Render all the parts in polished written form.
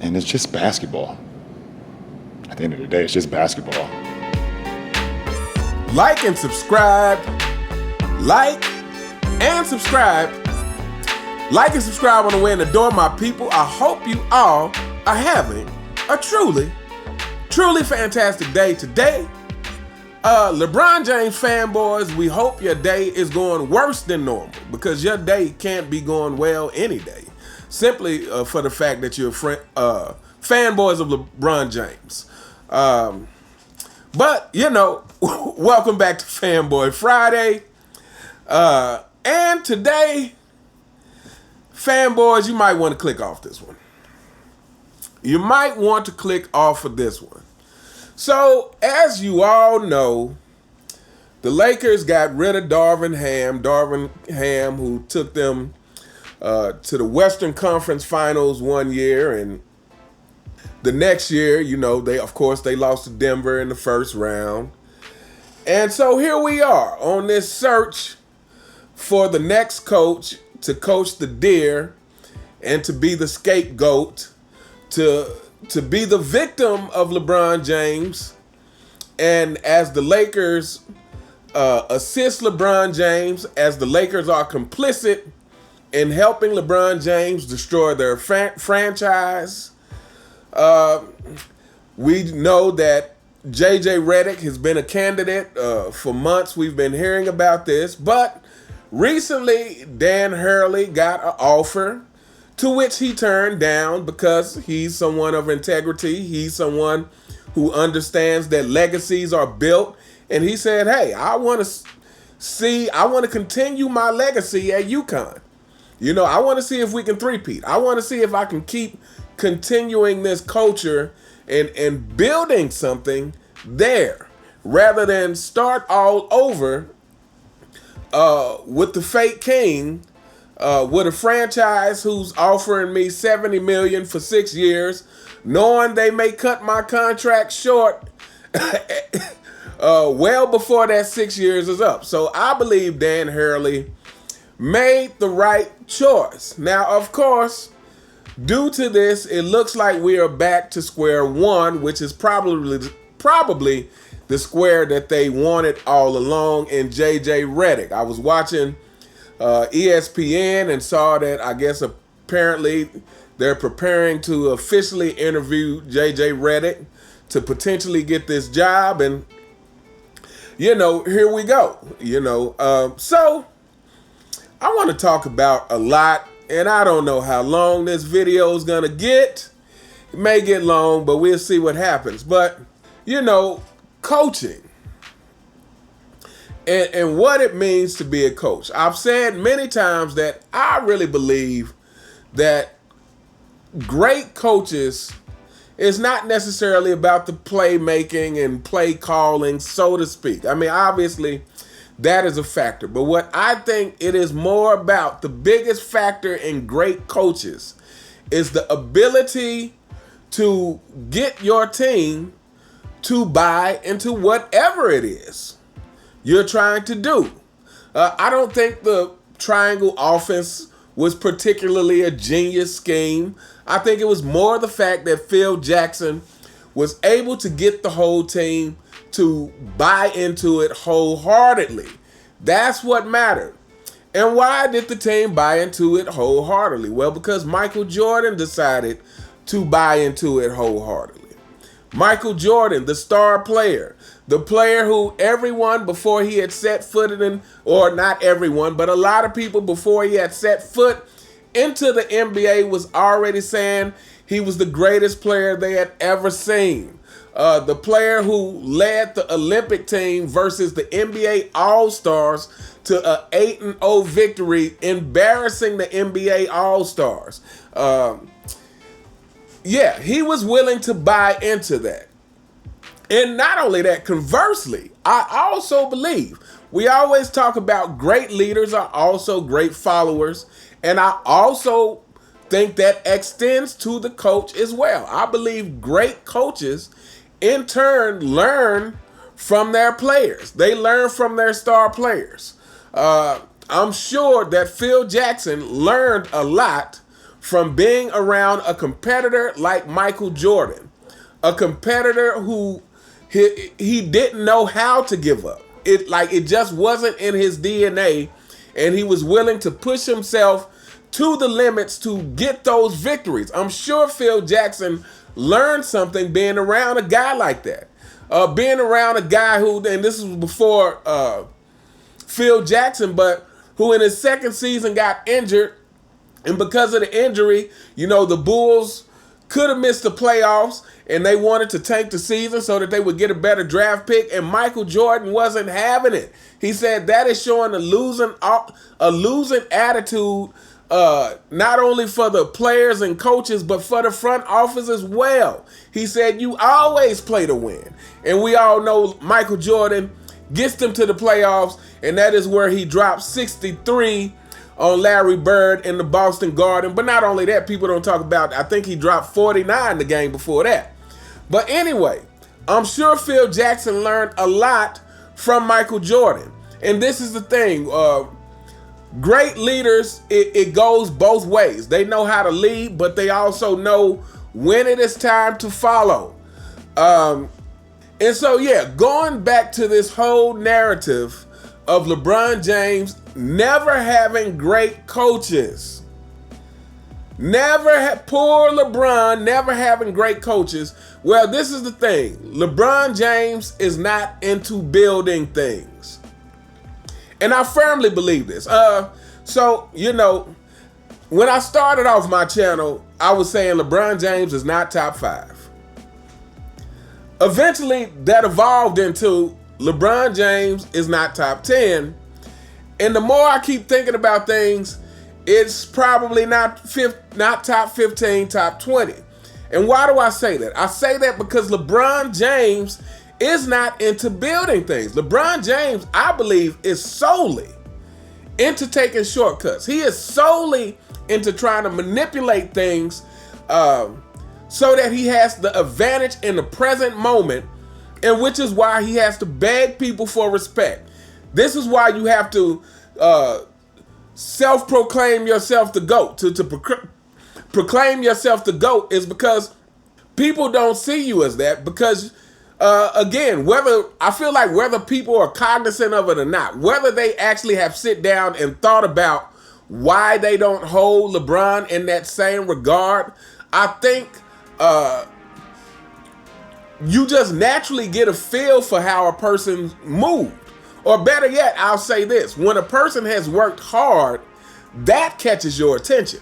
And it's just basketball. At the end of the day, it's just basketball. Like and subscribe. Like and subscribe. Like and subscribe on the way in the door, my people. I hope you all are having a truly fantastic day today. LeBron James fanboys, we hope your day is going worse than normal, because your day can't be going well any day, simply for the fact that you're fanboys of LeBron James. But, you know, welcome back to Fanboy Friday. And today, fanboys, you might want to click off this one. You might want to click off of this one. So, as you all know, the Lakers got rid of Darvin Ham, who took them to the Western Conference Finals one year, and the next year, you know, they lost to Denver in the first round. And so here we are on this search for the next coach to coach the Deer and to be the scapegoat, to be the victim of LeBron James. And as the Lakers assist LeBron James, as the Lakers are complicit in helping LeBron James destroy their franchise, we know that JJ Redick has been a candidate for months. We've been hearing about this, but recently Dan Hurley got an offer to which he turned down because he's someone of integrity. He's someone who understands that legacies are built, and he said, "Hey, I want to continue my legacy at UConn. You know, I want to see if we can three-peat. I want to see if I can keep continuing this culture and building something there, rather than start all over with the fake king, with a franchise who's offering me $70 million for 6 years, knowing they may cut my contract short well before that 6 years is up." So I believe Dan Hurley made the right choice. Now, of course, due to this, it looks like we are back to square one, which is probably the square that they wanted all along in JJ Redick. I was watching ESPN and saw that, I guess, apparently they're preparing to officially interview JJ Redick to potentially get this job. And, you know, here we go. You know, so I want to talk about a lot, and I don't know how long this video is going to get. It may get long, but we'll see what happens. But, you know, coaching and what it means to be a coach. I've said many times that I really believe that great coaches is not necessarily about the playmaking and play calling, so to speak. I mean, obviously, that is a factor. But what I think it is more about, the biggest factor in great coaches, is the ability to get your team to buy into whatever it is you're trying to do. I don't think the triangle offense was particularly a genius scheme. I think it was more the fact that Phil Jackson was able to get the whole team to buy into it wholeheartedly. That's what mattered. And why did the team buy into it wholeheartedly? Well, because Michael Jordan decided to buy into it wholeheartedly. Michael Jordan, the star player, the player who everyone before he had set foot in, or not everyone, but a lot of people before he had set foot into the NBA was already saying he was the greatest player they had ever seen. The player who led the Olympic team versus the NBA All-Stars to an 8-0 victory, embarrassing the NBA All-Stars. Yeah, he was willing to buy into that. And not only that, conversely, I also believe, we always talk about great leaders are also great followers, and I also think that extends to the coach as well. I believe great coaches, in turn, learn from their players. They learn from their star players. I'm sure that Phil Jackson learned a lot from being around a competitor like Michael Jordan, a competitor who he didn't know how to give up. It just wasn't in his DNA, and he was willing to push himself to the limits to get those victories. I'm sure Phil Jackson learned something being around a guy like that. Being around a guy who, and this was before Phil Jackson, but who in his second season got injured, and because of the injury, the Bulls could have missed the playoffs, and they wanted to tank the season so that they would get a better draft pick, and Michael Jordan wasn't having it. He said that is showing a losing attitude, not only for the players and coaches, but for the front office as well. He said, you always play to win. And we all know Michael Jordan gets them to the playoffs, and that is where he dropped 63 on Larry Bird in the Boston Garden. But not only that, people don't talk about, I think he dropped 49 the game before that. But anyway, I'm sure Phil Jackson learned a lot from Michael Jordan. And this is the thing, great leaders, it goes both ways. They know how to lead, but they also know when it is time to follow. And so, going back to this whole narrative of LeBron James never having great coaches. Poor LeBron never having great coaches. Well, this is the thing. LeBron James is not into building things. And I firmly believe this. So, when I started off my channel, I was saying LeBron James is not top 5. Eventually, that evolved into LeBron James is not top 10. And the more I keep thinking about things, it's probably not top 15, top 20. And why do I say that? I say that because LeBron James is not into building things. LeBron James, I believe, is solely into taking shortcuts. He is solely into trying to manipulate things so that he has the advantage in the present moment, and which is why he has to beg people for respect. This is why you have to self-proclaim yourself the GOAT. To proclaim yourself the GOAT is because people don't see you as that, because again, whether people are cognizant of it or not, whether they actually have sit down and thought about why they don't hold LeBron in that same regard, I think you just naturally get a feel for how a person moved. Or better yet, I'll say this. When a person has worked hard, that catches your attention.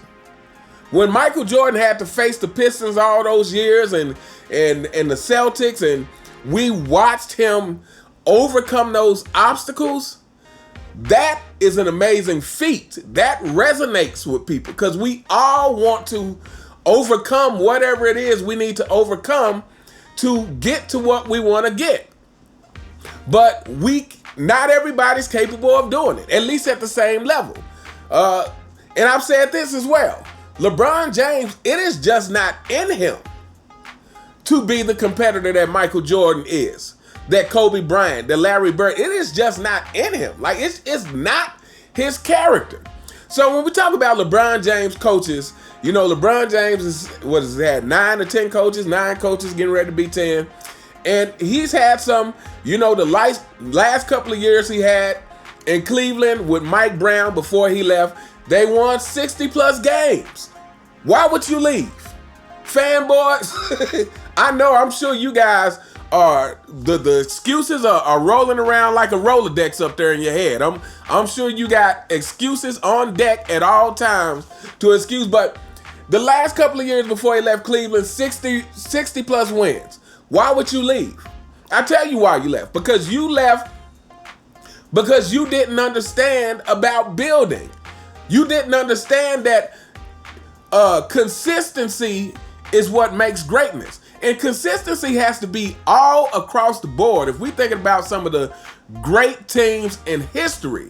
When Michael Jordan had to face the Pistons all those years and the Celtics, and we watched him overcome those obstacles, that is an amazing feat. That resonates with people because we all want to overcome whatever it is we need to overcome to get to what we want to get. But not everybody's capable of doing it, at least at the same level. And I've said this as well. LeBron James, it is just not in him to be the competitor that Michael Jordan is, that Kobe Bryant, that Larry Bird. It is just not in him. Like, it's not his character. So when we talk about LeBron James coaches, LeBron James had 9 or 10 coaches, 9 coaches getting ready to be 10. And he's had some, the last couple of years he had in Cleveland with Mike Brown before he left, they won 60 plus games. Why would you leave? Fanboys, I'm sure you guys are, the excuses are rolling around like a Rolodex up there in your head. I'm sure you got excuses on deck at all times to excuse, but the last couple of years before he left Cleveland, 60 plus wins. Why would you leave? I tell you why you left. Because you left because you didn't understand about building. You didn't understand that consistency is what makes greatness. And consistency has to be all across the board. If we're thinking about some of the great teams in history,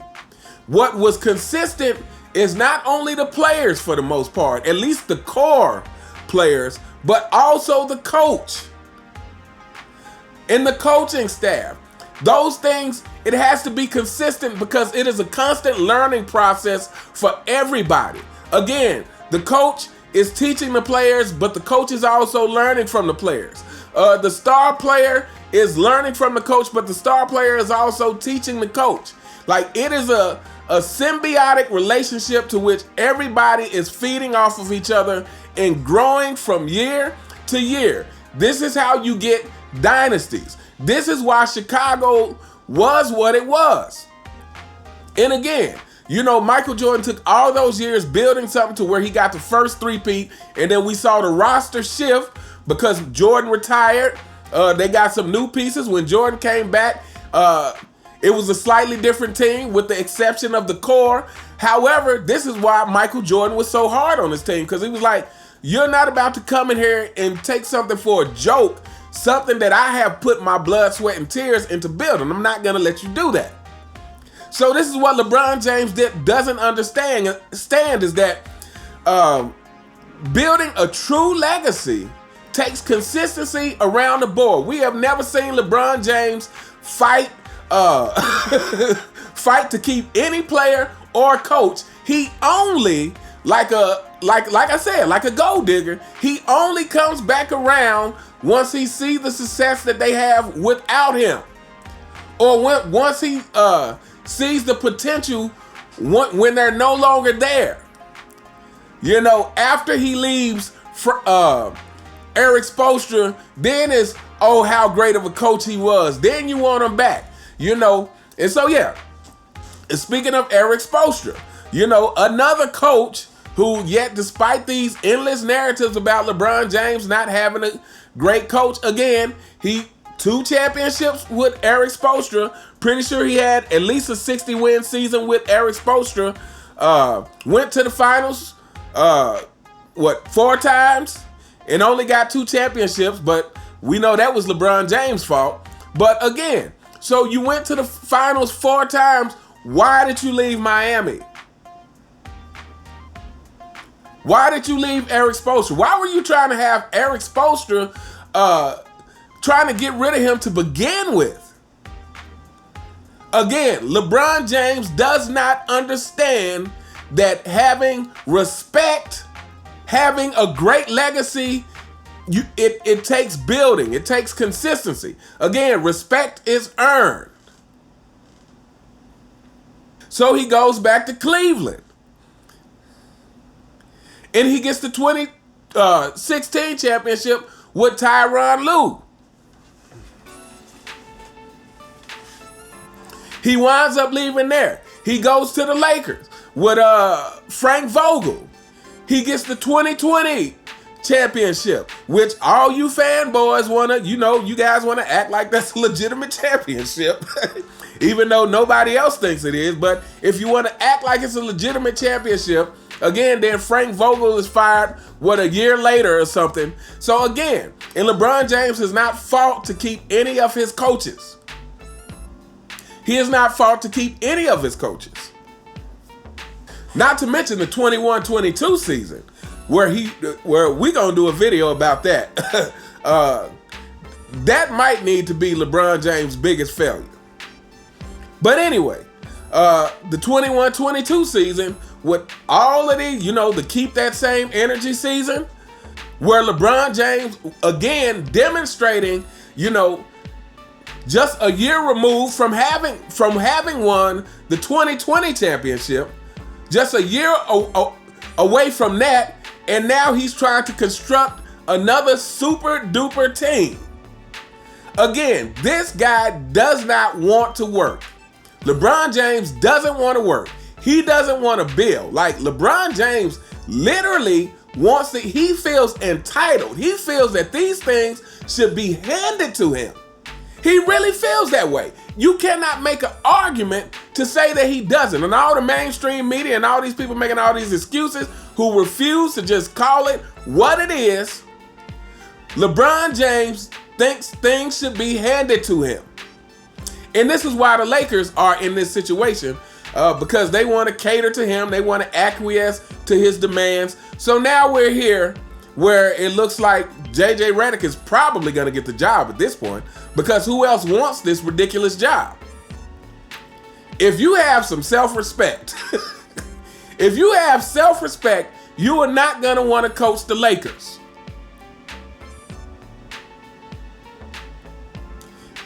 what was consistent is not only the players for the most part, at least the core players, but also the coach and the coaching staff. Those things, it has to be consistent because it is a constant learning process for everybody. Again, the coach is teaching the players, but the coach is also learning from the players. The star player is learning from the coach, but the star player is also teaching the coach. Like, it is a symbiotic relationship to which everybody is feeding off of each other and growing from year to year. This is how you get dynasties. This is why Chicago was what it was. And again, you know, Michael Jordan took all those years building something to where he got the first three-peat, and then we saw the roster shift because Jordan retired. They got some new pieces. When Jordan came back, it was a slightly different team with the exception of the core. However, this is why Michael Jordan was so hard on his team, because he was like, you're not about to come in here and take something for a joke, something that I have put my blood, sweat, and tears into building. I'm not going to let you do that. So this is what LeBron James doesn't understand is that building a true legacy takes consistency around the board. We have never seen LeBron James fight fight to keep any player or coach. He only, like I said, like a gold digger, he only comes back around once he sees the success that they have without him, or once he sees the potential when they're no longer there. You know, after he leaves Eric Spoelstra, then it's, oh, how great of a coach he was. Then you want him back, you know. And so, yeah, and speaking of Eric Spoelstra, you know, another coach who, yet despite these endless narratives about LeBron James not having a great coach, again, he 2 championships with Eric Spoelstra. Pretty sure he had at least a 60-win season with Eric Spoelstra. Went to the finals, 4 times, and only got 2 championships, but we know that was LeBron James' fault. But again, so you went to the finals 4 times. Why did you leave Miami? Why did you leave Eric Spoelstra? Why were you trying to have Eric Spoelstra, trying to get rid of him to begin with? Again, LeBron James does not understand that having respect, having a great legacy, it takes building. It takes consistency. Again, respect is earned. So he goes back to Cleveland. And he gets the 2016 championship with Tyronn Lue. He winds up leaving there. He goes to the Lakers with Frank Vogel. He gets the 2020 championship, which all you fanboys want to, you guys want to act like that's a legitimate championship, even though nobody else thinks it is. But if you want to act like it's a legitimate championship, again, then Frank Vogel is fired, a year later or something. So again, and LeBron James has not fought to keep any of his coaches. He has not fought to keep any of his coaches. Not to mention the 21-22 season, where we gonna do a video about that. That might need to be LeBron James' biggest failure. But anyway, the 21-22 season, with all of these, to keep that same energy season, where LeBron James, again, demonstrating, just a year removed from having won the 2020 championship, just a year away from that, and now he's trying to construct another super duper team. Again, this guy does not want to work. LeBron James doesn't want to work. He doesn't want to build. Like, LeBron James literally he feels entitled. He feels that these things should be handed to him. He really feels that way. You cannot make an argument to say that he doesn't. And all the mainstream media and all these people making all these excuses who refuse to just call it what it is, LeBron James thinks things should be handed to him. And this is why the Lakers are in this situation, because they want to cater to him. They want to acquiesce to his demands. So now we're here where it looks like JJ Redick is probably going to get the job at this point, because who else wants this ridiculous job? If you have some self-respect, you are not going to want to coach the Lakers.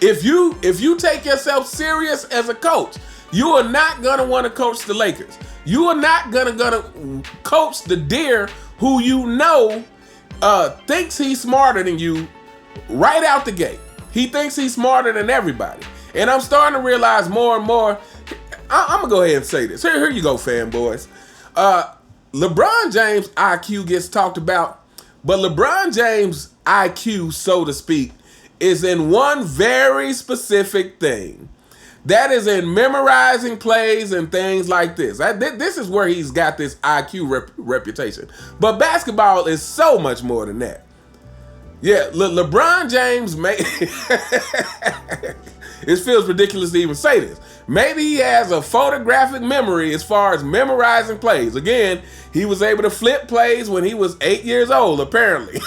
If you take yourself serious as a coach, you are not going to want to coach the Lakers. You are not going to coach the deer who you know thinks he's smarter than you right out the gate. He thinks he's smarter than everybody. And I'm starting to realize more and more. I'm going to go ahead and say this. Here you go, fanboys. LeBron James' IQ gets talked about, but LeBron James' IQ, so to speak, is in one very specific thing. That is in memorizing plays and things like this. This is where he's got this IQ reputation. But basketball is so much more than that. Yeah, LeBron James it feels ridiculous to even say this. Maybe he has a photographic memory as far as memorizing plays. Again, he was able to flip plays when he was 8 years old, apparently.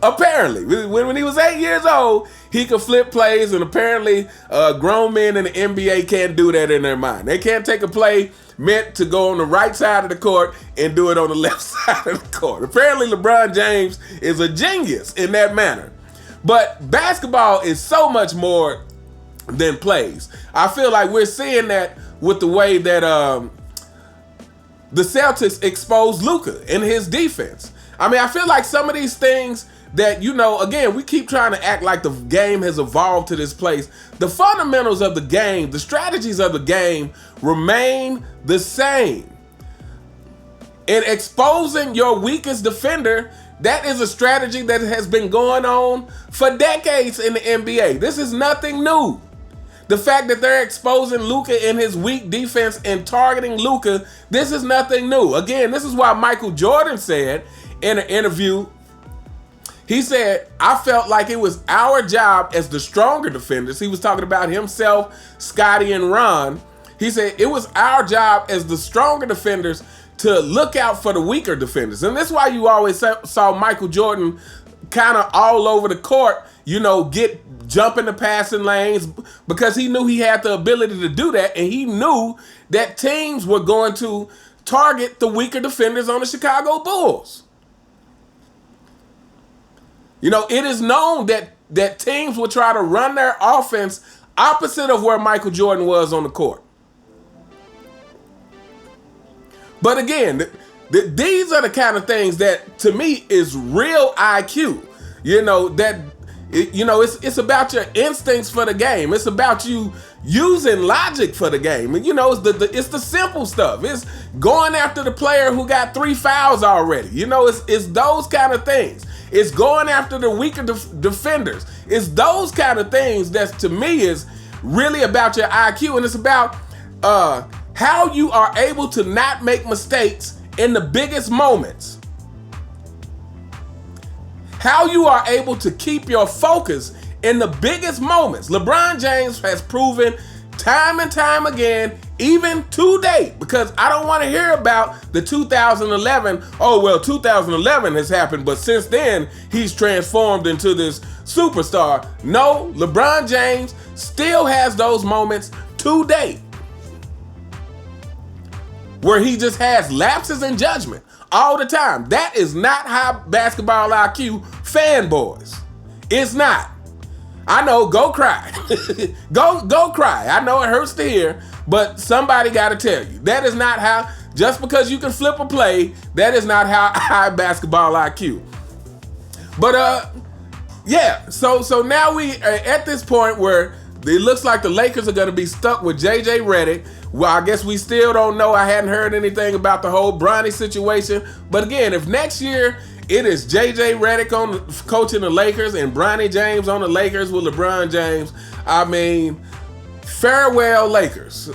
Apparently, when he was 8 years old, he could flip plays, and apparently grown men in the NBA can't do that in their mind. They can't take a play meant to go on the right side of the court and do it on the left side of the court. Apparently, LeBron James is a genius in that manner. But basketball is so much more than plays. I feel like we're seeing that with the way that the Celtics exposed Luka in his defense. I mean, I feel like some of these things that, again, we keep trying to act like the game has evolved to this place. The fundamentals of the game, the strategies of the game remain the same. In exposing your weakest defender, that is a strategy that has been going on for decades in the NBA. This is nothing new. The fact that they're exposing Luka in his weak defense and targeting Luka, this is nothing new. Again, this is why Michael Jordan said in an interview, he said, I felt like it was our job as the stronger defenders. He was talking about himself, Scottie, and Ron. He said, it was our job as the stronger defenders to look out for the weaker defenders. And that's why you always saw Michael Jordan kind of all over the court, jump in the passing lanes, because he knew he had the ability to do that, and he knew that teams were going to target the weaker defenders on the Chicago Bulls. It is known that teams will try to run their offense opposite of where Michael Jordan was on the court. But again, these are the kind of things that, to me, is real IQ. It's about your instincts for the game. It's about you using logic for the game. And, it's the simple stuff. It's going after the player who got 3 fouls already. It's those kind of things. It's going after the weaker defenders. It's those kind of things that, to me, is really about your IQ. And it's about how you are able to not make mistakes in the biggest moments. How you are able to keep your focus in the biggest moments. LeBron James has proven time and time again, even to date, because I don't want to hear about the 2011, 2011 has happened, but since then, he's transformed into this superstar. No, LeBron James still has those moments to date where he just has lapses in judgment all the time. That is not high basketball IQ, fanboys. It's not. I know, go cry. go cry. I know it hurts to hear, but somebody got to tell you. That is not how, just because you can flip a play, that is not how high basketball IQ. But, so now we are at this point where it looks like the Lakers are going to be stuck with JJ Redick. Well, I guess we still don't know. I hadn't heard anything about the whole Bronny situation. But again, if next year it is JJ Redick coaching the Lakers and Bronny James on the Lakers with LeBron James, I mean, farewell Lakers.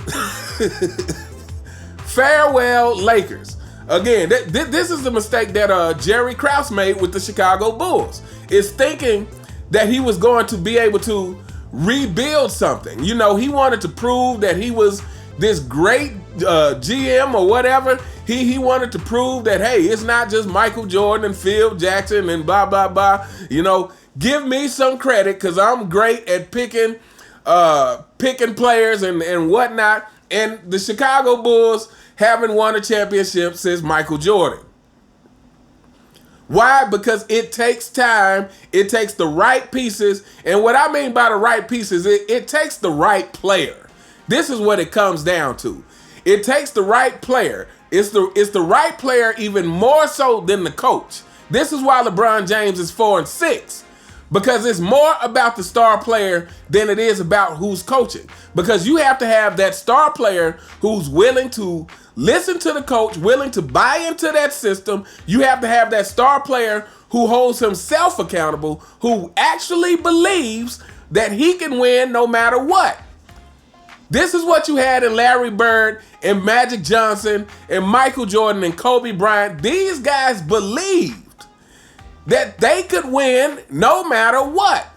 Farewell Lakers. Again, this is the mistake that Jerry Krause made with the Chicago Bulls, is thinking that he was going to be able to rebuild something. He wanted to prove that he was this great GM or whatever. He wanted to prove that, hey, it's not just Michael Jordan and Phil Jackson and blah, blah, blah. Give me some credit because I'm great at picking players and whatnot. And the Chicago Bulls haven't won a championship since Michael Jordan. Why? Because it takes time. It takes the right pieces. And what I mean by the right pieces, it takes the right player. This is what it comes down to. It takes the right player. It's the right player even more so than the coach. This is why LeBron James is 4-6. Because it's more about the star player than it is about who's coaching. Because you have to have that star player who's willing to listen to the coach, willing to buy into that system. You have to have that star player who holds himself accountable, who actually believes that he can win no matter what. This is what you had in Larry Bird and Magic Johnson and Michael Jordan and Kobe Bryant. These guys believed that they could win no matter what.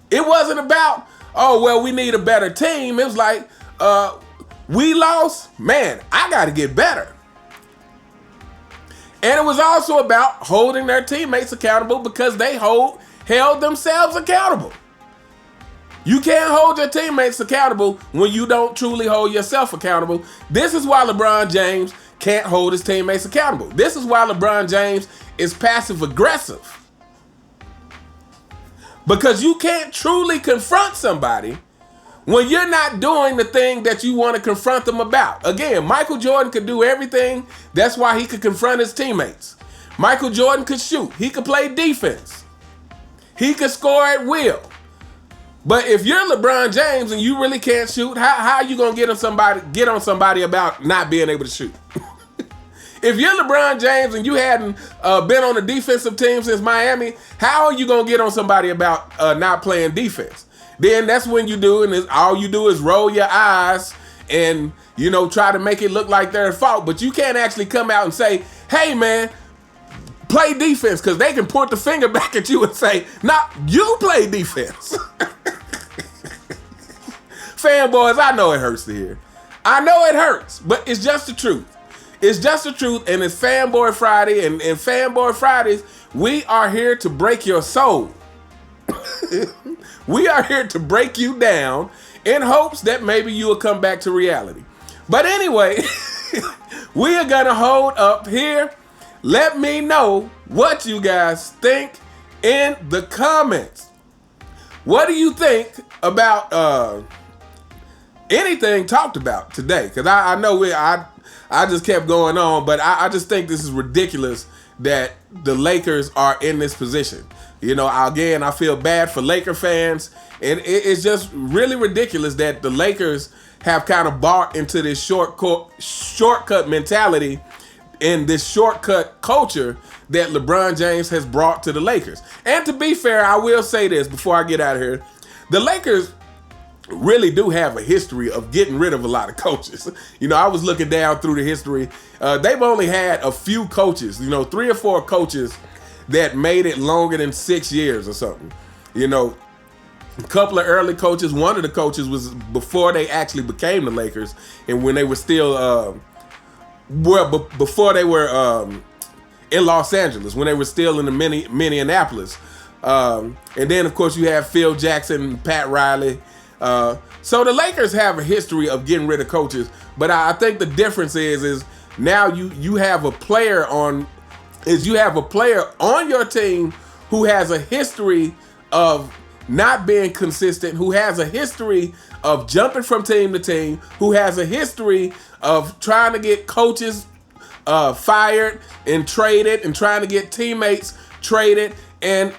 It wasn't about, oh, well, we need a better team. It was like, we lost, man, I got to get better. And it was also about holding their teammates accountable because they held themselves accountable. You can't hold your teammates accountable when you don't truly hold yourself accountable. This is why LeBron James can't hold his teammates accountable. This is why LeBron James is passive aggressive. Because you can't truly confront somebody when you're not doing the thing that you want to confront them about. Again, Michael Jordan could do everything. That's why he could confront his teammates. Michael Jordan could shoot. He could play defense. He could score at will. But if you're LeBron James and you really can't shoot, how are you gonna get on somebody about not being able to shoot? If you're LeBron James and you hadn't been on a defensive team since Miami, how are you gonna get on somebody about not playing defense? Then that's when you do, and all you do is roll your eyes and try to make it look like they're at fault. But you can't actually come out and say, "Hey, man, play defense," because they can point the finger back at you and say, "Nah, you play defense." Fanboys, I know it hurts to hear. I know it hurts, but it's just the truth. It's just the truth, and it's Fanboy Friday, and Fanboy Fridays, we are here to break your soul. We are here to break you down in hopes that maybe you will come back to reality. But anyway, we are going to hold up here. Let me know what you guys think in the comments. What do you think about anything talked about today? Because I know I just kept going on, but I just think this is ridiculous that the Lakers are in this position. Again, I feel bad for Laker fans, and it's just really ridiculous that the Lakers have kind of bought into this shortcut mentality and this shortcut culture that LeBron James has brought to the Lakers. And to be fair, I will say this before I get out of here. The Lakers really do have a history of getting rid of a lot of coaches. I was looking down through the history. They've only had a few coaches, 3 or 4 coaches that made it longer than 6 years or something. A couple of early coaches. One of the coaches was before they actually became the Lakers, and when they were still, before they were in Los Angeles, when they were still in the Minneapolis. And then, of course, you have Phil Jackson and Pat Riley. So the Lakers have a history of getting rid of coaches, but I think the difference is now you have a player on your team who has a history of not being consistent, who has a history of jumping from team to team, who has a history of trying to get coaches fired and traded, and trying to get teammates traded, and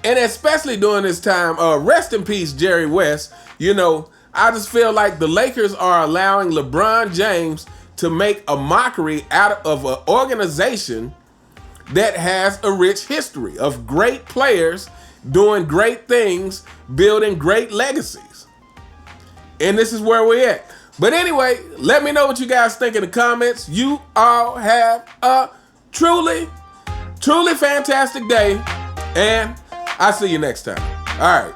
especially during this time, rest in peace, Jerry West. I just feel like the Lakers are allowing LeBron James to make a mockery out of an organization that has a rich history of great players doing great things, building great legacies. And this is where we're at. But anyway, let me know what you guys think in the comments. You all have a truly, truly fantastic day, and I'll see you next time. All right.